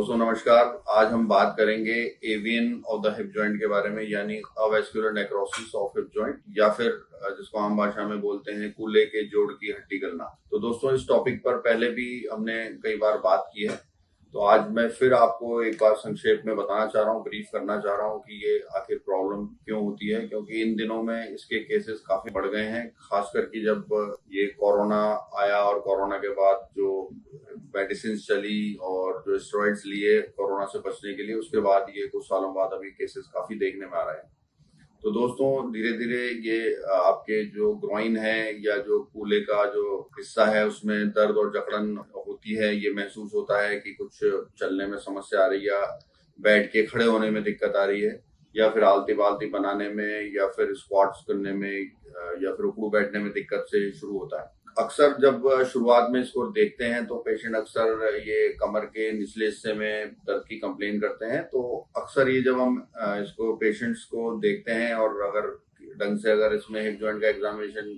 दोस्तों नमस्कार। आज हम बात करेंगे avian of the hip joint के बारे में, यानी अवैस्कुलर नेक्रोसिस ऑफ हिप जॉइंट, या फिर जिसको आम भाषा में बोलते हैं कूल्हे के जोड़ की हड्डी गलना। तो दोस्तों इस टॉपिक पर पहले भी हमने कई बार बात की है, तो आज मैं फिर आपको एक बार संक्षेप में बताना चाह रहा हूँ, ब्रीफ करना चाह रहा हूँ कि ये आखिर प्रॉब्लम क्यों होती है, क्योंकि इन दिनों में इसके केसेस काफी बढ़ गए हैं। खास करके जब ये कोरोना आया और कोरोना के बाद जो मेडिसिन चली और जो स्टेरॉइड्स लिए कोरोना से बचने के लिए, उसके बाद ये कुछ सालों बाद अभी केसेस काफी देखने में आ रहे हैं। तो दोस्तों धीरे धीरे ये आपके जो ग्रोइन है या जो कूल्हे का जो हिस्सा है उसमें दर्द और जकड़न होती है। ये महसूस होता है कि कुछ चलने में समस्या आ रही है, या बैठ के खड़े होने में दिक्कत आ रही है, या फिर आलती पालती बनाने में, या फिर स्क्वाट्स करने में, या फिर उकड़ू बैठने में दिक्कत से शुरू होता है। अक्सर जब शुरुआत में इसको देखते हैं तो पेशेंट अक्सर ये कमर के निचले हिस्से में दर्द की कंप्लेन करते हैं। तो अक्सर ये जब हम इसको पेशेंट्स को देखते हैं और अगर ढंग से अगर इसमें हिप जॉइंट का एग्जामिनेशन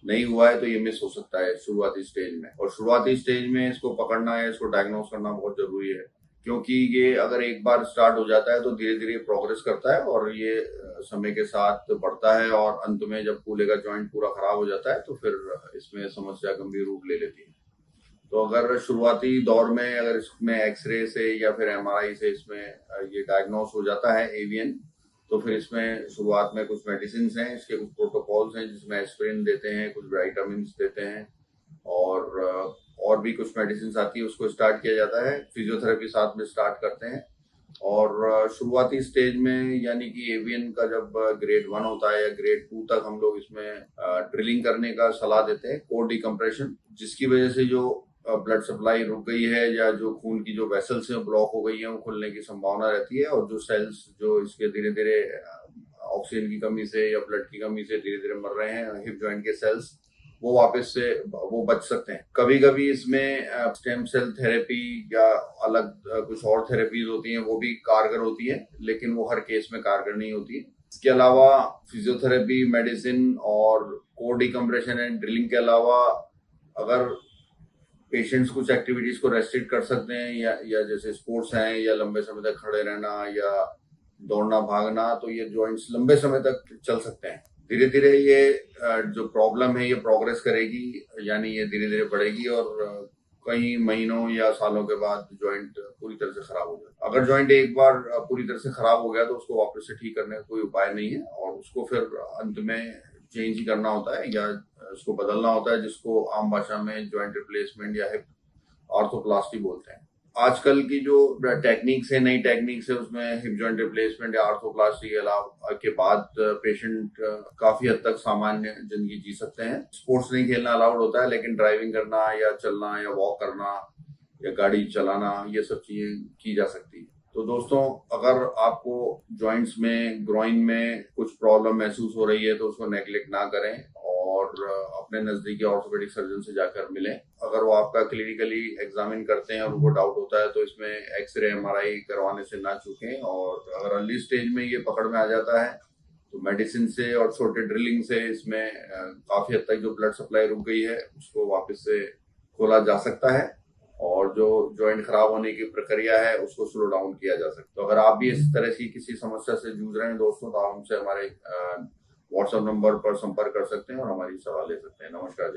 नहीं हुआ है तो ये मिस हो सकता है शुरुआती स्टेज में। और शुरुआती स्टेज में इसको पकड़ना है, इसको डायग्नोस करना बहुत जरूरी है, क्योंकि ये अगर एक बार स्टार्ट हो जाता है तो धीरे धीरे प्रोग्रेस करता है और ये समय के साथ बढ़ता है, और अंत में जब कूल्हे का जॉइंट पूरा खराब हो जाता है तो फिर इसमें समस्या गंभीर रूप ले लेती है। तो अगर शुरुआती दौर में अगर इसमें एक्सरे से या फिर एमआरआई से इसमें ये डायग्नोस हो जाता है एवियन, तो फिर इसमें शुरुआत में कुछ मेडिसिन हैं, इसके कुछ प्रोटोकॉल्स हैं जिसमें एस्पिरिन देते हैं, कुछ विटामिन देते हैं, और भी कुछ मेडिसिन आती है, उसको स्टार्ट किया जाता है। फिजियोथेरेपी साथ में स्टार्ट करते हैं। और शुरुआती स्टेज में यानी कि एवियन का जब ग्रेड 1 होता है या ग्रेड 2 तक हम लोग इसमें ड्रिलिंग करने का सलाह देते हैं, कोर डिकम्प्रेशन, जिसकी वजह से जो ब्लड सप्लाई रुक गई है या जो खून की जो वेसल्स हैं ब्लॉक हो गई है, वो खुलने की संभावना रहती है, और जो सेल्स जो इसके धीरे धीरे ऑक्सीजन की कमी से या ब्लड की कमी से धीरे धीरे मर रहे हैं, हिप जॉइंट के सेल्स, वो वापस से वो बच सकते हैं। कभी कभी इसमें स्टेम सेल थेरेपी या अलग कुछ और थेरेपीज होती हैं, वो भी कारगर होती है, लेकिन वो हर केस में कारगर नहीं होती है। इसके अलावा फिजियोथेरेपी, मेडिसिन और कोर डिकम्प्रेशन एंड ड्रिलिंग के अलावा अगर पेशेंट्स कुछ एक्टिविटीज को रेस्ट्रिक्ट कर सकते हैं, या जैसे स्पोर्ट्स हैं या लंबे समय तक खड़े रहना या दौड़ना भागना, तो ये जॉइंट्स लंबे समय तक चल सकते हैं। धीरे धीरे ये जो प्रॉब्लम है ये प्रोग्रेस करेगी, यानी ये धीरे धीरे बढ़ेगी और कई महीनों या सालों के बाद जॉइंट पूरी तरह से खराब हो जाए। अगर जॉइंट एक बार पूरी तरह से खराब हो गया तो उसको वापस से ठीक करने का कोई उपाय नहीं है, और उसको फिर अंत में चेंज ही करना होता है या उसको बदलना होता है, जिसको आम भाषा में जॉइंट रिप्लेसमेंट या हिप आर्थोप्लास्टी बोलते हैं। आजकल की जो टेक्निक्स है, नई टेक्निक्स है, उसमें हिप जॉइंट रिप्लेसमेंट या आर्थोप्लास्टी के बाद पेशेंट काफी हद तक सामान्य जिंदगी जी सकते हैं। स्पोर्ट्स नहीं खेलना अलाउड होता है, लेकिन ड्राइविंग करना या चलना या वॉक करना या गाड़ी चलाना, ये सब चीजें की जा सकती है। तो दोस्तों अगर आपको जॉइंट्स में, ग्रोइन में कुछ प्रॉब्लम महसूस हो रही है तो उसको नेग्लेक्ट ना करें और अपने नजदीकी ऑर्थोपेडिक सर्जन से जाकर मिलें। अगर वो आपका क्लिनिकली एग्जामिन करते हैं और उनको डाउट होता है तो इसमें एक्सरे, एमआरआई करवाने से ना चूकें। और अगर अर्ली स्टेज में ये पकड़ में आ जाता है तो मेडिसिन से और छोटे ड्रिलिंग से इसमें काफी हद तक जो ब्लड सप्लाई रुक गई है उसको वापस से खोला जा सकता है, और जो जॉइंट खराब होने की प्रक्रिया है उसको स्लो डाउन किया जा सकता है। तो अगर आप भी इस तरह की किसी समस्या से जूझ रहे हैं दोस्तों, तो आप हमसे हमारे व्हाट्सएप नंबर पर संपर्क कर सकते हैं और हमारी सलाह ले सकते हैं। नमस्कार।